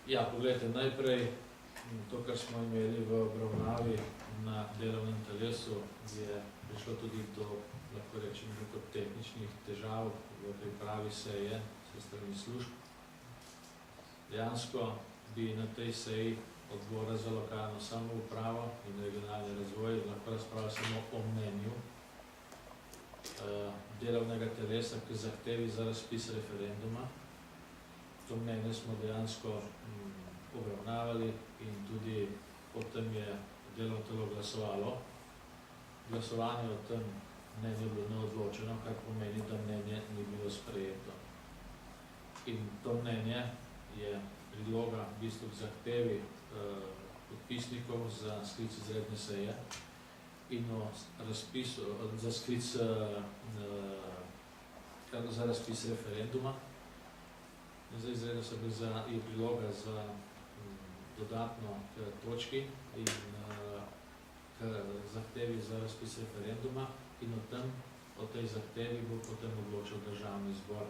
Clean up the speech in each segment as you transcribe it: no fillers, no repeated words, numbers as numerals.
Ja, pogledajte, najprej to, kar smo imeli v obravnavi na delovnem telesu, je prišlo tudi do, lahko rečem, tehničnih težav v pripravi seje s strani služb. Dejansko bi na tej seji Odbora za lokalno samoupravo in regionalni razvoj lahko razpravljali samo o mnenju delovnega telesa k zahtevi za razpis referenduma. To mnenje smo dejansko obravnavali in tudi potem je delovno telo glasovalo. Glasovanje o tem mnenju je bilo neodločeno, kar pomeni, da mnenje ni bilo sprejeto. In to mnenje je priloga v bistvu k zahtevi podpisnikov za sklic izredne seje in o razpisu, za sklic za razpis referenduma. Zdaj izredno se je priloga za dodatno k točki in k zahtevi za razpis referenduma in o tej zahtevi bo potem odločil Državni zbor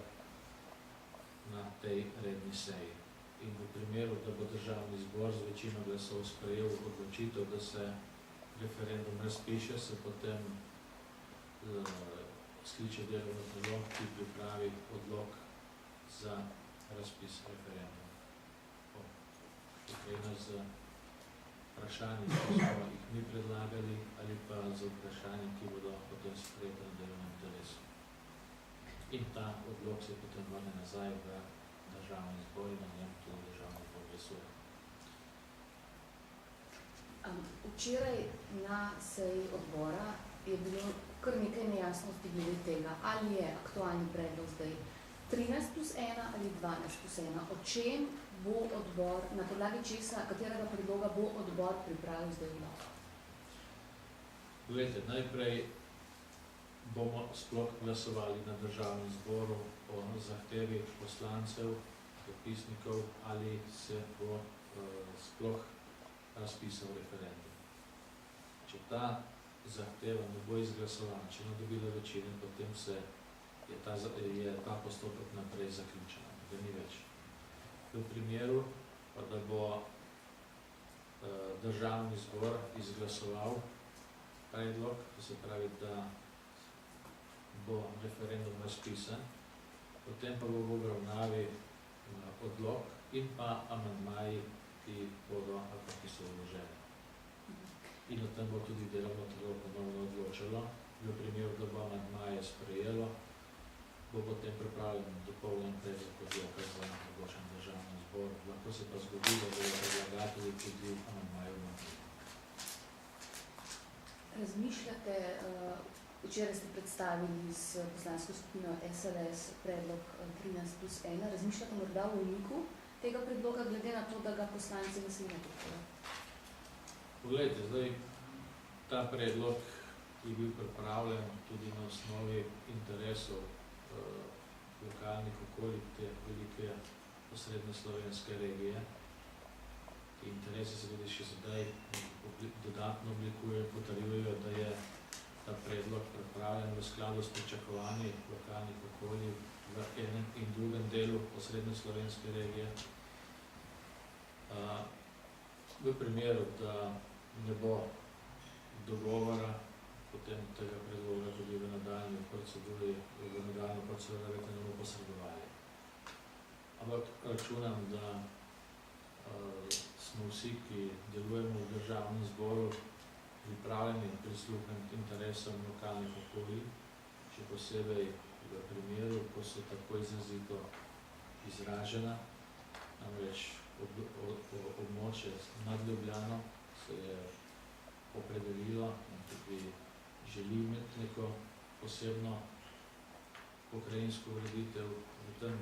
na tej redni seji. In v primeru, da bo Državni zbor z večino glasov sprejel odločitev, da se referendum razpiše, se potem skliče delovno telo, ki pripravi odlok za razpis referenduma. Potrebno z vprašanji, ki smo jih mi predlagali, ali pa z vprašanji, ki bodo potem sprejeti na delovnem telesu. In ta odlok se potem vrne nazaj v Državni zbor in na njem tudi Državni zbor glasuje. Včeraj na seji odbora je bilo kar nekaj nejasnosti glede tega, ali je aktualni predlog zdaj 13+1 ali 12+1. O čem bo odbor, na podlagi česa, katerega predloga bo odbor pripravil zdaj odlok? Poglejte, najprej bomo sploh glasovali na Državnem zboru o zahtevi poslancev, podpisnikov, ali se bo sploh razpisal referendum. Če ta zahteva ne bo izglasovana, če ne dobila večine, potem je ta postopek naprej zaključen, da ni več. V primeru, pa da bo Državni zbor izglasoval predlog, to se pravi, da bo referendum razpisan, potem pa bo v obravnavi odlok in pa amandmaji, ki bodo ali pa ki so vloženi. In o tem bo tudi delovno telo ponovno odločilo. V primeru, da bo amandmaje sprejelo, bo potem pripravljen dopolnjen predlog odloka za odločen Državni zbor. Lahko se pa zgodi, da bodo predlagatelji tudi amandmaje vložili. Razmišljate, včeraj ste predstavili s poslansko skupino SLS predlog 13+1, razmišljate morda o umiku tega predloga, glede na to, da ga poslanci naslednje podpirajo? Poglejte, zdaj ta predlog je bil pripravljen tudi na osnovi interesov lokalnih okolij te velike osrednje slovenske regije. Ti interesi se tudi še zdaj dodatno oblikujejo in potrjujejo, da je ta predlog pripravljen v skladu s pričakovanji lokalnih okolij v enem in drugem delu osrednje slovenske regije. V primeru, da ne bo dogovora, potem tega predloga tudi v nadaljnji proceduri, v nadaljnjo proceduro ne bomo posredovali. Ampak računam, da smo vsi, ki delujemo v Državnem zboru, pripravljeni prisluhniti interesom lokalnih okolij, še posebej v primeru, ko so tako izrazito izražena, namreč območje nad Ljubljano se je opredelilo in tudi želi imeti neko posebno pokrajinsko ureditev. V tem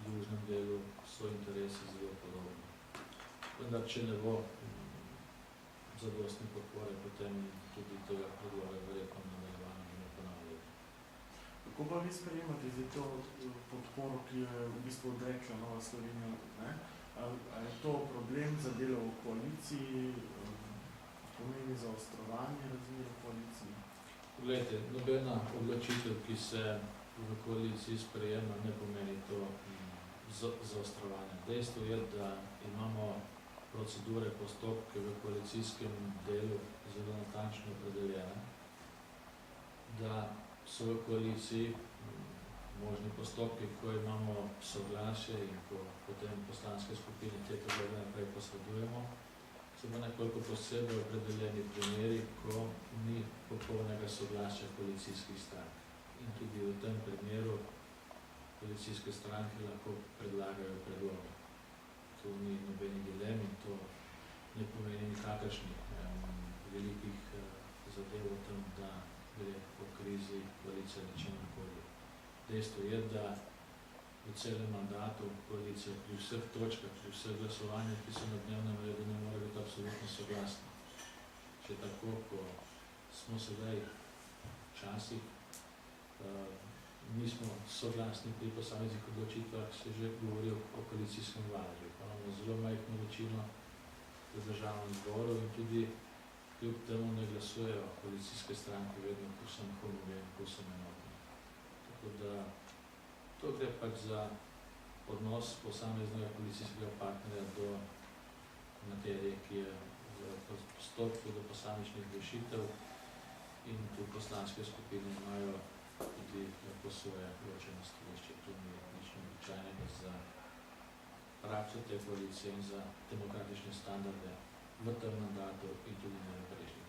južnem delu so interesi zelo podobni. Vendar, če ne bo zadostne podpore, potem tudi tega predloga verjetno nadaljevanja ne ponavljajo. Kako pa vi sprejemate zdaj to podporo, ki jo je v bistvu odrekla Nova Slovenija? Ali je to problem za delo v koaliciji, pomeni zaostrovanje razmer v koaliciji? Poglejte, nobena odločitev, ki se v koaliciji sprejema, ne pomeni to zaostrovanja. Dejstvo je, da imamo procedure, postopke v koalicijskem delu zelo natančno opredeljene, da so v koaliciji možni postopki, ko imamo soglasje in ko potem poslanske skupine te predloge naprej posredujemo, so pa nekoliko posebej opredeljeni primeri, ko ni popolnega soglasja koalicijskih strank. In tudi v tem primeru koalicijske stranke lahko predlagajo predloge. To ni nobeni dilemi, to ne pomeni nikakršnih velikih zadev o tem, da gre po krizi koalicija ničemorkoli. Dejstvo je, da v celem mandatu koalicija pri vseh točkah, pri vseh glasovanjih, ki so na dnevnem redu, ne more biti absolutno soglasna. Še tako, ko smo sedaj včasih, nismo soglasni pri posameznih odločitvah, se že govori o koalicijskem valu. Imamo zelo majhno večino v državnem zboru in tudi kljub temu ne glasujejo koalicijske stranke vedno povsem homogeni, povsem enotni. Tako da to gre pač za odnos posameznega koalicijskega partnerja do materije, ki je v postopku do posamičnih rešitev in tu poslanske skupine imajo tudi po svoje ločeno stališče. To ni nič neobičajnega za prakso te koalicije in za demokratične standarde v tem mandatu in tudi ne v prejšnjih.